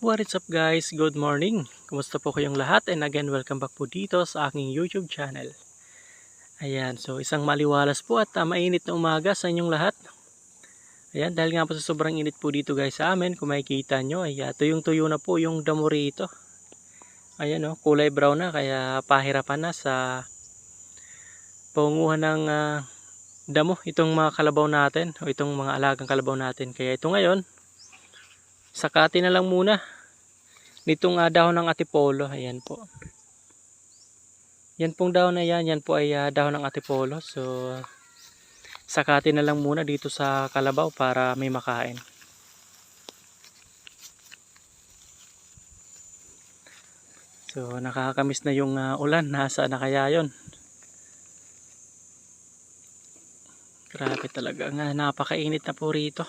What is up guys? Good morning! Kumusta po kayong lahat? And again, welcome back po dito sa aking YouTube channel. Ayan, so isang maliwalas po at mainit na umaga sa inyong lahat. Ayan, dahil nga po sa sobrang init po dito guys sa amin, kung makikita nyo, ay tuyong-tuyo na po yung damo rito. Ayan o, kulay brown na, kaya pahirapan na sa pangunguhan ng damo itong mga kalabaw natin o itong mga alagang kalabaw natin. Kaya ito ngayon, sakati na lang muna nitong dahon ng atipolo. Ayan po. Yan pong dahon na yan po ay dahon ng atipolo. So, sakati na lang muna dito sa kalabaw para may makain. So, nakakamiss na yung ulan. Nasaan na kaya yun? Grabe talaga nga. Napakainit na po rito.